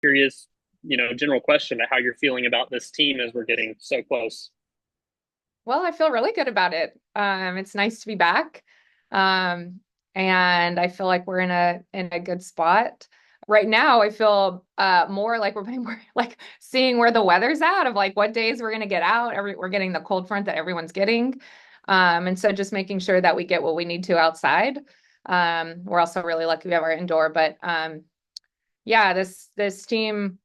curious, general question about how you're feeling about this team as we're getting so close. Well, I feel really good about it. It's nice to be back. Um, and I feel like we're in a good spot. Right now, I feel more like we're like seeing where the weather's at of like what days we're gonna get out. We're getting the cold front that everyone's getting. And so just making sure that we get what we need to outside. We're also really lucky we have our indoor, but yeah, this team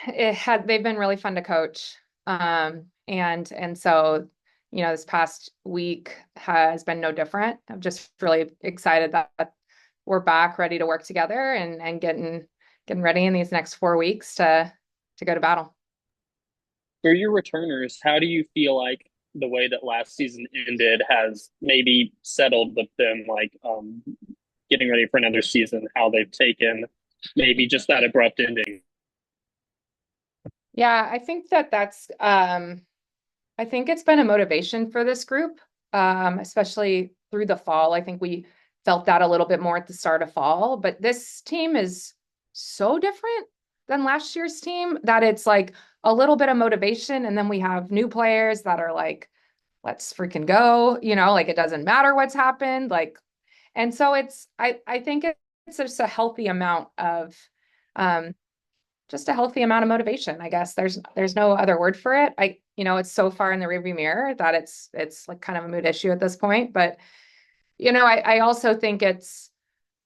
they've been really fun to coach. And so, this past week has been no different. I'm just really excited that we're back ready to work together and getting ready in these next 4 weeks to go to battle. For your returners, how do you feel like the way that last season ended has maybe settled with them, like getting ready for another season, how they've taken maybe just that abrupt ending? Yeah, I think I think it's been a motivation for this group, especially through the fall. I think we felt that a little bit more at the start of fall, but this team is so different than last year's team that it's like a little bit of motivation. And then we have new players that are like, let's freaking go, like it doesn't matter what's happened. And so I think it's just a healthy amount of, um, just a healthy amount of motivation, I guess. There's no other word for it. It's so far in the rearview mirror that it's like kind of a mood issue at this point. But I also think it's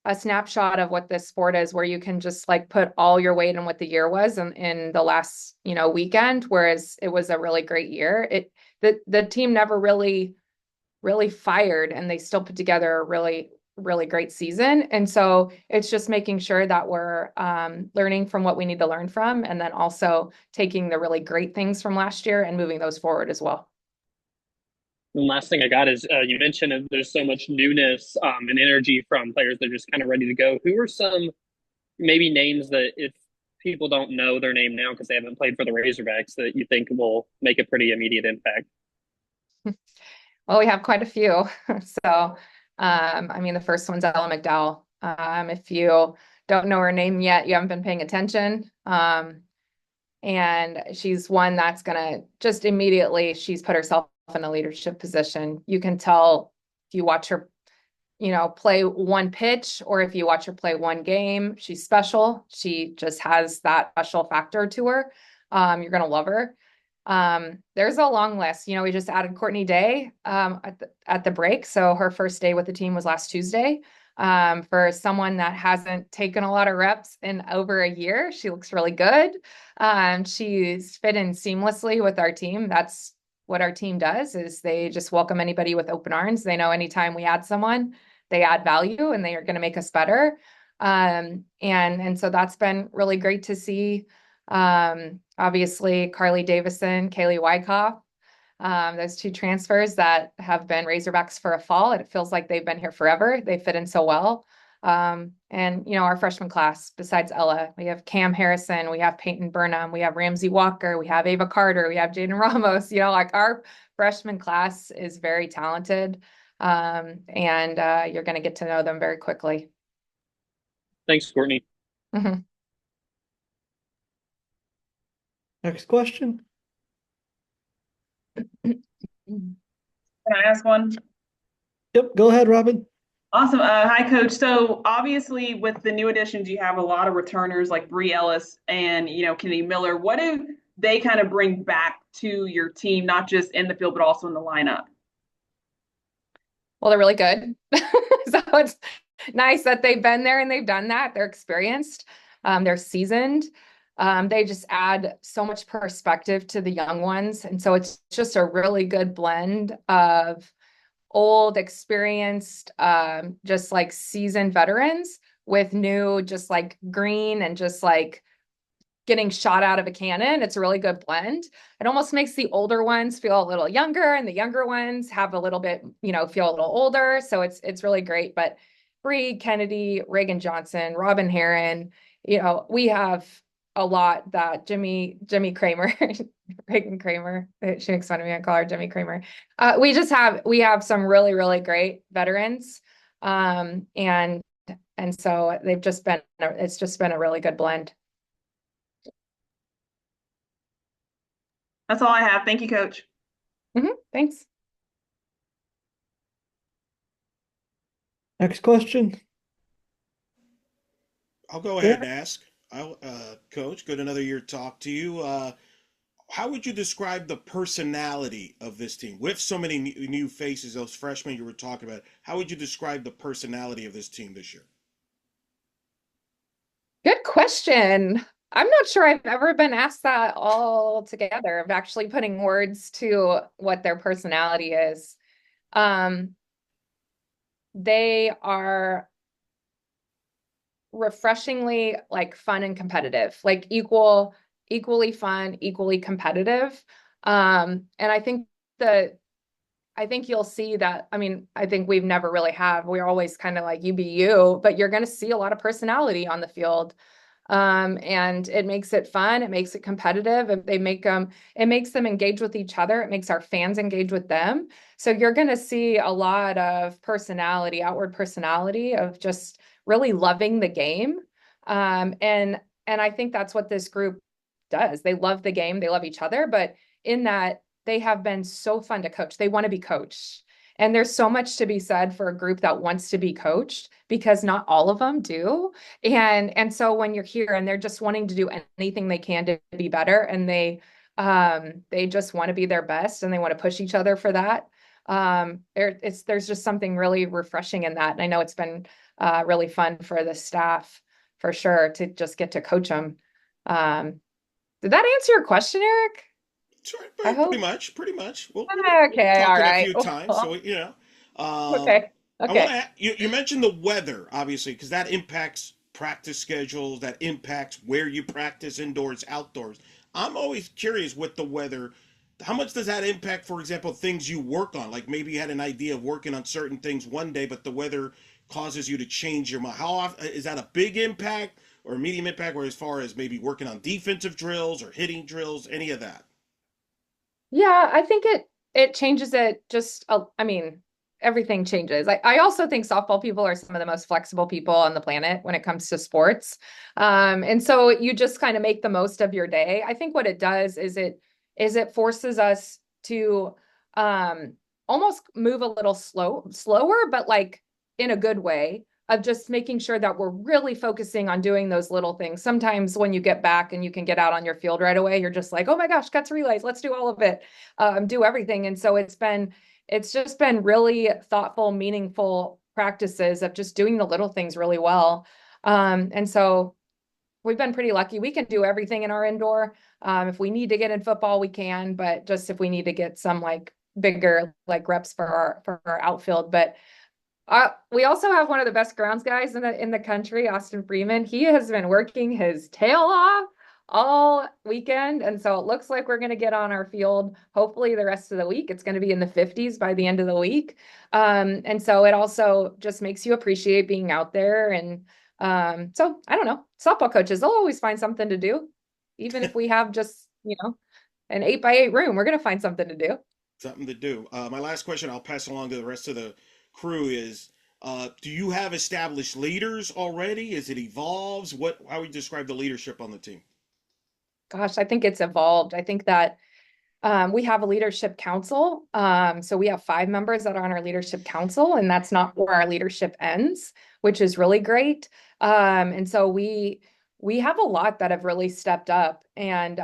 a snapshot of what this sport is, where you can just like put all your weight in what the year was in the last weekend, whereas it was a really great year. The team never really fired, and they still put together a really great season. And so it's just making sure that we're learning from what we need to learn from, and then also taking the really great things from last year and moving those forward as well. And last thing I got is you mentioned there's so much newness and energy from players that are just kind of ready to go. Who are some maybe names that if people don't know their name now because they haven't played for the Razorbacks that you think will make a pretty immediate impact? Well, we have quite a few. So, I mean, the first one's Ella McDowell. If you don't know her name yet, you haven't been paying attention. And she's one that's gonna just immediately, she's put herself in a leadership position. You can tell if you watch her, play one pitch, or if you watch her play one game, she's special. She just has that special factor to her. You're gonna love her. There's a long list. We just added Courtney Day at the break. So her first day with the team was last Tuesday. For someone that hasn't taken a lot of reps in over a year, she looks really good. She's fit in seamlessly with our team. That's what our team does, is they just welcome anybody with open arms. They know anytime we add someone, they add value and they are going to make us better. And so that's been really great to see. Obviously, Carly Davison, Kaylee Wyckoff, those two transfers that have been Razorbacks for a fall. It feels like they've been here forever. They fit in so well. And our freshman class, besides Ella, we have Cam Harrison, we have Peyton Burnham, we have Ramsey Walker, we have Ava Carter, we have Jaden Ramos. Like our freshman class is very talented. And you're going to get to know them very quickly. Thanks, Courtney. Mhm. Next question. Can I ask one? Yep, go ahead, Robin. Awesome. Hi, Coach. So obviously, with the new additions, you have a lot of returners like Bree Ellis and Kennedy Miller. What do they kind of bring back to your team, not just in the field but also in the lineup? Well, they're really good. So it's nice that they've been there and they've done that. They're experienced. They're seasoned. They just add so much perspective to the young ones. And so it's just a really good blend of old, experienced, just like seasoned veterans with new, just like green and just like getting shot out of a cannon. It's a really good blend. It almost makes the older ones feel a little younger, and the younger ones have a little bit, feel a little older. So it's really great. But Bree Kennedy, Reagan Johnson, Robin Heron, we have a lot that Jimmy Kramer, Reagan Kramer. She makes fun of me. I call her Jimmy Kramer. We have some really, really great veterans. And so it's just been a really good blend. That's all I have. Thank you, Coach. Thanks. Next question. I'll go ahead Eric? and ask. Coach, good another year to talk to you. How would you describe the personality of this team with so many new faces, those freshmen you were talking about? How would you describe the personality of this team this year? Good question. I'm not sure I've ever been asked that all together of actually putting words to what their personality is. Um, they are refreshingly like fun and competitive, like equally fun, equally competitive. And I think you'll see that. I mean, I think we've never really have. We're always kind of like you be you, but you're going to see a lot of personality on the field. And it makes it fun. It makes it competitive. It makes them engage with each other. It makes our fans engage with them. So you're going to see a lot of personality, outward personality of just really loving the game. And I think that's what this group does. They love the game. They love each other, but in that they have been so fun to coach. They want to be coached. And there's so much to be said for a group that wants to be coached because not all of them do. And so when you're here and they're just wanting to do anything they can to be better and they just want to be their best and they want to push each other for that. There's just something really refreshing in that. And I know it's been really fun for the staff for sure to just get to coach them. Did that answer your question, Eric? Sure, I hope. pretty much. We've Okay, all talking a right. few times, so Okay. I want Okay. to. You mentioned the weather, obviously, because that impacts practice schedules. That impacts where you practice, indoors, outdoors. I'm always curious with the weather. How much does that impact, for example, things you work on? Like maybe you had an idea of working on certain things one day, but the weather causes you to change your mind. How often is that a big impact or a medium impact, or as far as maybe working on defensive drills or hitting drills, any of that? Yeah, I think it changes it just I mean, everything changes. I also think softball people are some of the most flexible people on the planet when it comes to sports. And so you just kind of make the most of your day. I think what it does is it forces us to almost move a little slower, but like in a good way of just making sure that we're really focusing on doing those little things. Sometimes when you get back and you can get out on your field right away, you're just like, oh my gosh, cuts relays, let's do all of it, do everything. And so it's just been really thoughtful, meaningful practices of just doing the little things really well. And so we've been pretty lucky. We can do everything in our indoor. If we need to get in football, we can, but just if we need to get some like bigger like reps for our outfield. But we also have one of the best grounds guys in the country, Austin Freeman. He has been working his tail off all weekend, and so it looks like we're going to get on our field hopefully the rest of the week. It's going to be in the 50s by the end of the week, and so it also just makes you appreciate being out there. And so I don't know, softball coaches, they'll always find something to do, even if we have just an 8x8 room. We're going to find something to do. Something to do. My last question, I'll pass along to the rest of the crew is, do you have established leaders already? Is it evolves? How would you describe the leadership on the team? Gosh, I think it's evolved. I think that we have a leadership council. So we have 5 members that are on our leadership council, and that's not where our leadership ends, which is really great. And so we have a lot that have really stepped up and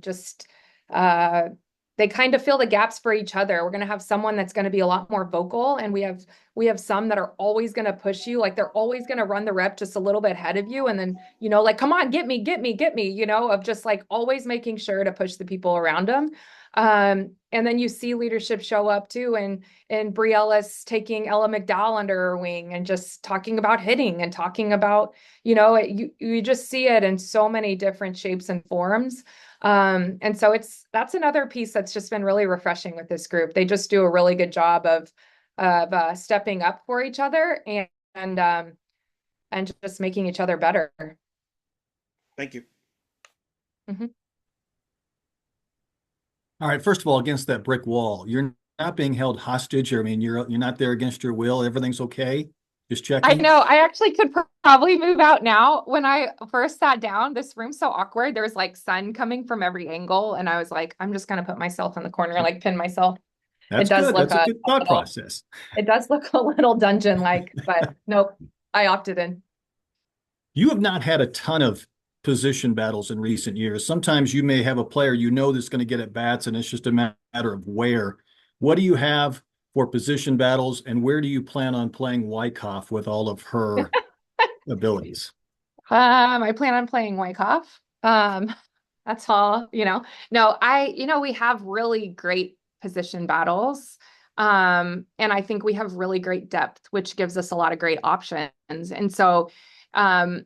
just they kind of fill the gaps for each other. We're going to have someone that's going to be a lot more vocal, and we have some that are always going to push you, like they're always going to run the rep just a little bit ahead of you, and then like come on, get me, of just like always making sure to push the people around them. And then you see leadership show up too, and Brie Ellis taking Ella McDowell under her wing and just talking about hitting and talking about, you just see it in so many different shapes and forms. And so that's another piece that's just been really refreshing with this group. They just do a really good job of stepping up for each other and just making each other better. Thank you. Mm-hmm. All right. First of all, against that brick wall, you're not being held hostage. I mean, you're not there against your will. Everything's okay. Just I checking. know. I actually could probably move out now. When I first sat down, this room's so awkward. There was like sun coming from every angle, and I was like, I'm just gonna put myself in the corner, like pin myself. It That's does good. look That's a good a thought little, process. it does look a little dungeon-like, but nope, I opted in. You have not had a ton of position battles in recent years. Sometimes you may have a player you know that's going to get at bats, and it's just a matter of where. What do you have for position battles, and where do you plan on playing Wyckoff with all of her abilities? I plan on playing Wyckoff. That's all, No, we have really great position battles. And I think we have really great depth, which gives us a lot of great options. And so, um,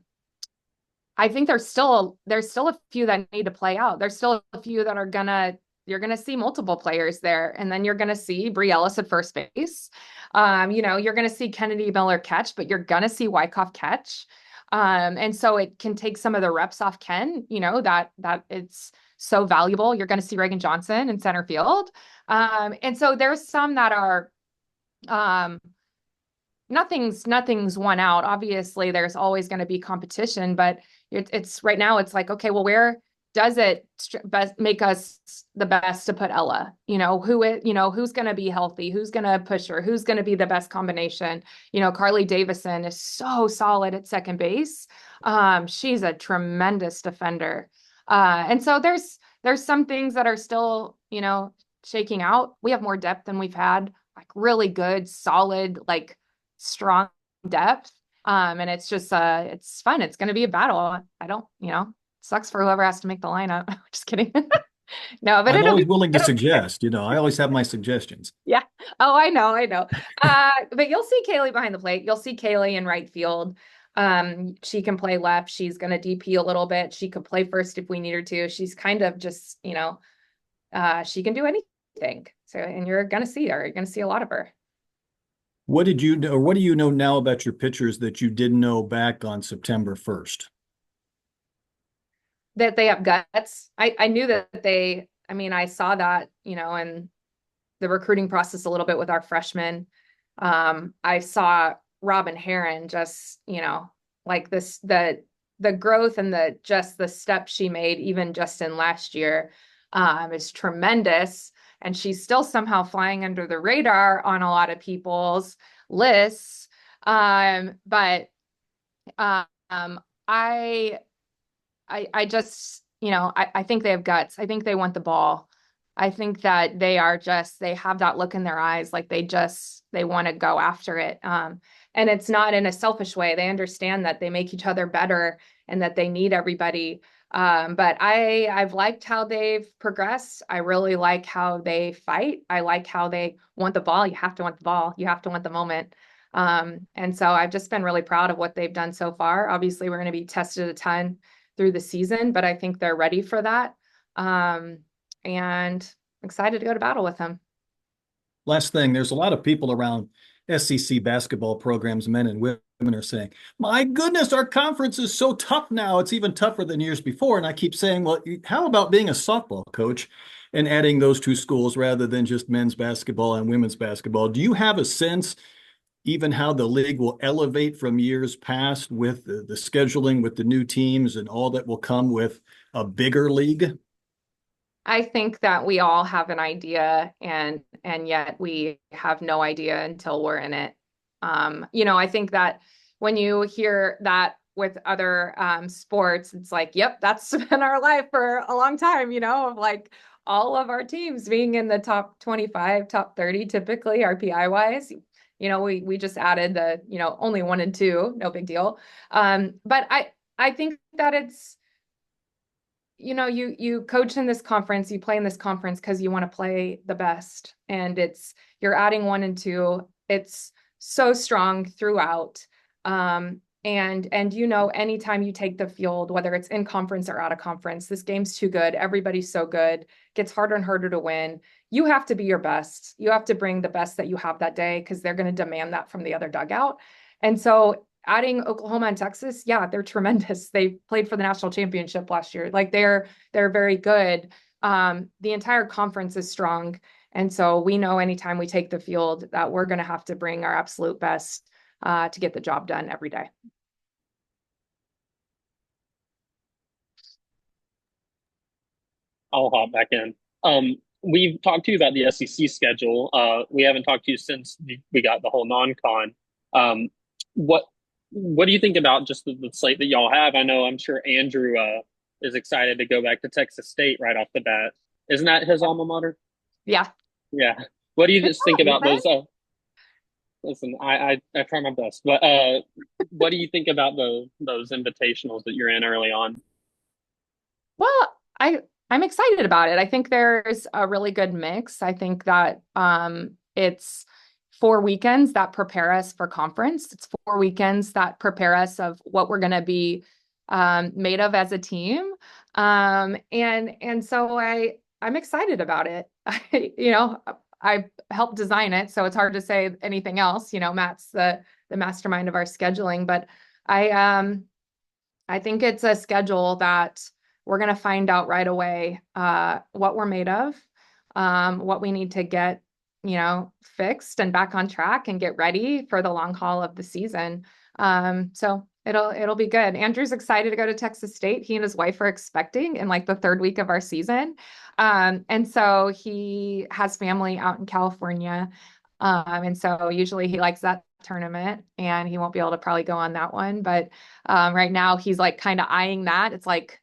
I think there's still a few that need to play out. There's still a few that you're gonna see multiple players there, and then you're gonna see Brie Ellis at first base. You're gonna see Kennedy Miller catch, but you're gonna see Wyckoff catch. And so it can take some of the reps off Ken, that it's so valuable. You're gonna see Reagan Johnson in center field. And so there's some that are um nothing's won out. Obviously, there's always going to be competition, but it's right now. It's like, okay, well, where does it make us the best to put Ella? Who's going to be healthy? Who's going to push her? Who's going to be the best combination? Carly Davison is so solid at second base. She's a tremendous defender, and so there's some things that are still shaking out. We have more depth than we've had, like really good, solid, like strong depth. And it's just it's fun. It's going to be a battle. I don't, sucks for whoever has to make the lineup. Just kidding. No, but I'm it'll always be, willing to it'll, suggest, I always have my suggestions. yeah. Oh, I know. But you'll see Kaylee behind the plate. You'll see Kaylee in right field. She can play left. She's going to DP a little bit. She could play first if we need her to. She's kind of just, she can do anything. So, and you're going to see her. You're going to see a lot of her. What did you know, or what do you know now about your pitchers that you didn't know back on September 1st? That they have guts. I knew that I saw that, in the recruiting process a little bit with our freshmen. I saw Robin Heron just, like this, the growth and the step she made, even just in last year, is tremendous. And she's still somehow flying under the radar on a lot of people's lists. But I just, I think they have guts. I think they want the ball. I think that they have that look in their eyes, like they want to go after it. And it's not in a selfish way. They understand that they make each other better and that they need everybody. But I've liked how they've progressed. I really like how they fight. I like how they want the ball. You have to want the ball. You have to want the moment. And so I've just been really proud of what they've done so far. Obviously, we're going to be tested a ton through the season, but I think they're ready for that. And excited to go to battle with them. Last thing, there's a lot of people around SEC basketball programs, men and women, are saying, my goodness, our conference is so tough now. It's even tougher than years before. And I keep saying, well, how about being a softball coach and adding those two schools rather than just men's basketball and women's basketball? Do you have a sense even how the league will elevate from years past with the scheduling, with the new teams and all that will come with a bigger league? I think that we all have an idea and yet we have no idea until we're in it. I think that when you hear that with other sports, it's like, yep, that's been our life for a long time, of like all of our teams being in the top 25, top 30, typically RPI wise. We just added the, only 1 and 2, no big deal. But I think that it's, you coach in this conference, you play in this conference because you want to play the best. And you're adding 1 and 2. It's so strong throughout. And anytime you take the field, whether it's in conference or out of conference, this game's too good. Everybody's so good. Gets harder and harder to win. You have to be your best. You have to bring the best that you have that day because they're going to demand that from the other dugout. And so adding Oklahoma and Texas, yeah, they're tremendous. They played for the national championship last year. Like they're very good. The entire conference is strong. And so we know anytime we take the field that we're going to have to bring our absolute best. to get the job done every day. I'll hop back in. We've talked to you about the SEC schedule. We haven't talked to you since we got the whole non-con. Um, what what do you think about just the slate that y'all have? I know I'm sure Andrew is excited to go back to Texas State right off the bat. Isn't that his alma mater? Yeah. Yeah. What do you Good just think job, about Ethan. those? Listen, I try my best, but what do you think about those invitationals that you're in early on? Well, I'm excited about it. I think there's a really good mix. I think that it's 4 weekends that prepare us for conference. It's 4 weekends that prepare us of what we're going to be made of as a team. And so I'm excited about it. I helped design it, so it's hard to say anything else. Matt's the mastermind of our scheduling, but I think it's a schedule that we're going to find out right away what we're made of, what we need to get, fixed and back on track and get ready for the long haul of the season. So it'll be good. Andrew's excited to go to Texas State. He and his wife are expecting in like the 3rd week of our season. And so he has family out in California. And so usually he likes that tournament and he won't be able to probably go on that one. But right now he's like kind of eyeing that. It's like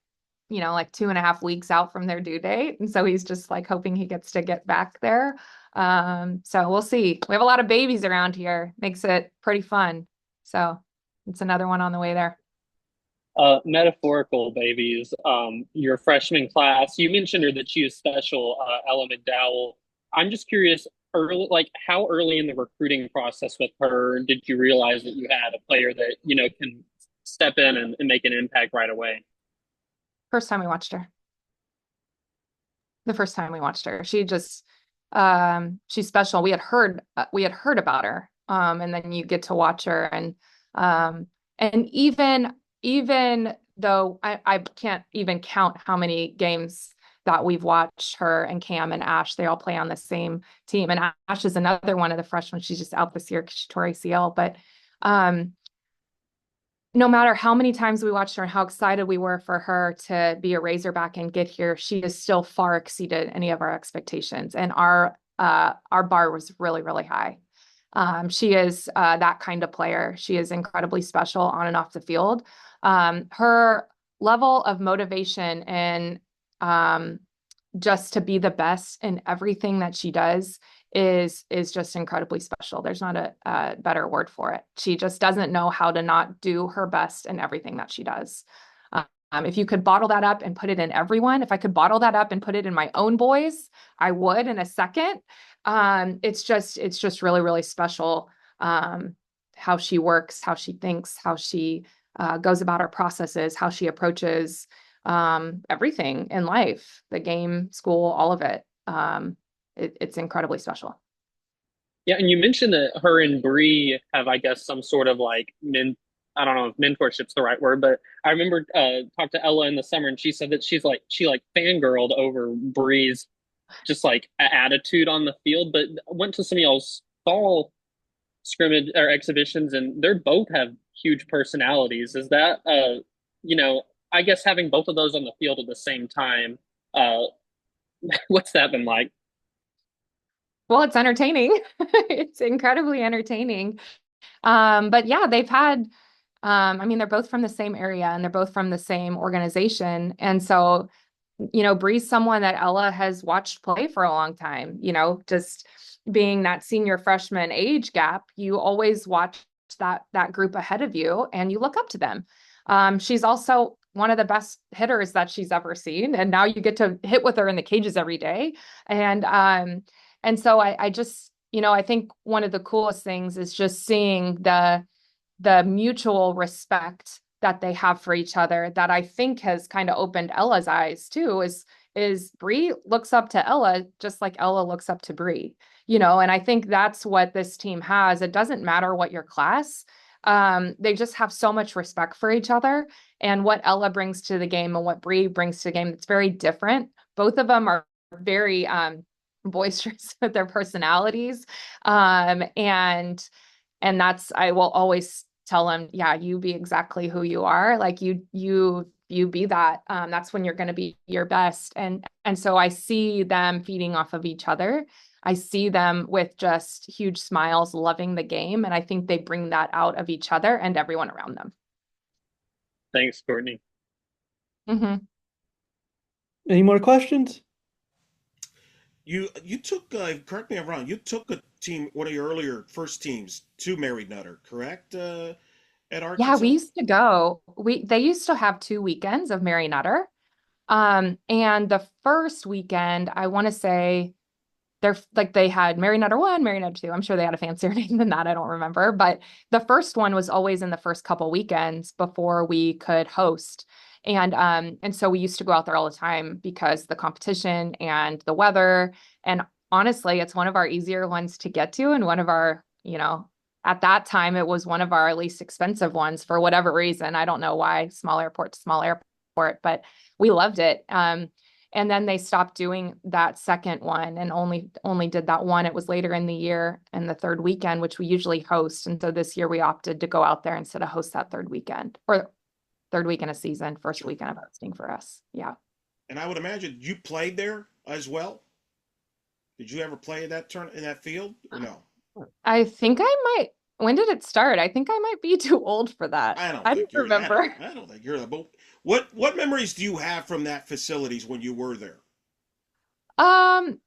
2.5 weeks out from their due date. And so he's just like hoping he gets to get back there. So we'll see. We have a lot of babies around here. Makes it pretty fun. So it's another one on the way there. Metaphorical babies. Your freshman class, you mentioned her that she is special, Ella McDowell. I'm just curious, how early in the recruiting process with her did you realize that you had a player that, can step in and make an impact right away? First time we watched her. The first time we watched her. She's special. We had heard about her. And then you get to watch her and even though I can't even count how many games that we've watched her and Cam and Ash, they all play on the same team. And Ash is another one of the freshmen. She's just out this year because she tore ACL. But no matter how many times we watched her and how excited we were for her to be a Razorback and get here, she has still far exceeded any of our expectations. And our bar was really, really high. She is that kind of player. She is incredibly special on and off the field. Her level of motivation and just to be the best in everything that she does is just incredibly special. There's not a better word for it. She just doesn't know how to not do her best in everything that she does. If you could bottle that up and put it in everyone, if I could bottle that up and put it in my own boys, I would in a second. It's just really, really special. How she works, how she thinks, how she goes about her processes, how she approaches everything in life, the game, school, all of it. It's incredibly special. Yeah, and you mentioned that her and Bree have, I guess, some sort of I don't know if mentorship's the right word, but I remember talked to Ella in the summer and she said that she fangirled over Bree's just like attitude on the field, but went to some of y'all's fall scrimmage or exhibitions and they both have huge personalities. Is that I guess having both of those on the field at the same time, what's that been like? Well, it's entertaining. It's incredibly entertaining. But yeah, they've had, they're both from the same area and they're both from the same organization. And so, Bree's someone that Ella has watched play for a long time, just being that senior freshman age gap, you always watch that group ahead of you and you look up to them. She's also one of the best hitters that she's ever seen. And now you get to hit with her in the cages every day. And so I just, I think one of the coolest things is just seeing the mutual respect that they have for each other that I think has kind of opened Ella's eyes too, is Bree looks up to Ella just like Ella looks up to Bree, and I think that's what this team has. It doesn't matter what your class, they just have so much respect for each other and what Ella brings to the game and what Bree brings to the game. It's very different. Both of them are very boisterous with their personalities. And And I will always tell them, yeah, you be exactly who you are. Like you be that. That's when you're going to be your best. And so I see them feeding off of each other. I see them with just huge smiles, loving the game. And I think they bring that out of each other and everyone around them. Thanks, Courtney. Mm-hmm. Any more questions? You took correct me if I'm wrong. You took a team, one of your earlier first teams, to Mary Nutter, correct? At Yeah, we Arkansas. used to go. They used to have 2 weekends of Mary Nutter. And the first weekend, I want to say they had Mary Nutter 1, Mary Nutter 2. I'm sure they had a fancier name than that. I don't remember. But the first one was always in the first couple weekends before we could host. And so we used to go out there all the time because the competition and the weather. And honestly, it's one of our easier ones to get to, and one of our, at that time it was one of our least expensive ones for whatever reason. I don't know why, small airport to small airport, but we loved it. And then they stopped doing that second one and only did that one. It was later in the year and the third weekend, which we usually host. And so this year we opted to go out there instead of host that third weekend, or third weekend of season, first weekend of hosting for us. Yeah. And I would imagine you played there as well. Did you ever play in that turn in that field or no? I think I might. When did it start? I think I might be too old for that. I don't I think don't you're that. remember. I don't think you're that. But what memories do you have from that facilities when you were there? Um,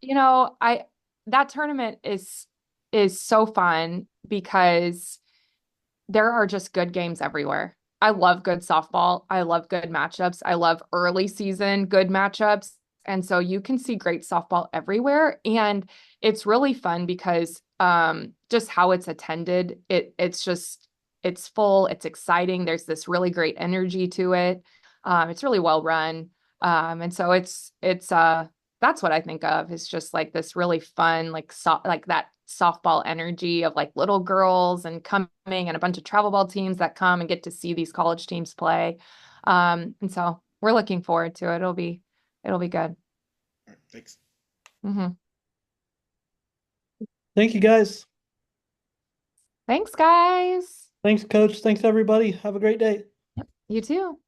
I that tournament is so fun because there are just good games everywhere. I love good softball. I love good matchups. I love early season good matchups. And so you can see great softball everywhere. And it's really fun because just how it's attended, it's full, it's exciting. There's this really great energy to it. It's really well run. And so that's what I think of is just like this really fun, like that softball energy of like little girls and coming, and a bunch of travel ball teams that come and get to see these college teams play. And so we're looking forward to it. It'll be good. All right, thanks. Mm-hmm. Thank you, guys. Thanks, guys. Thanks, Coach. Thanks, everybody. Have a great day. You too.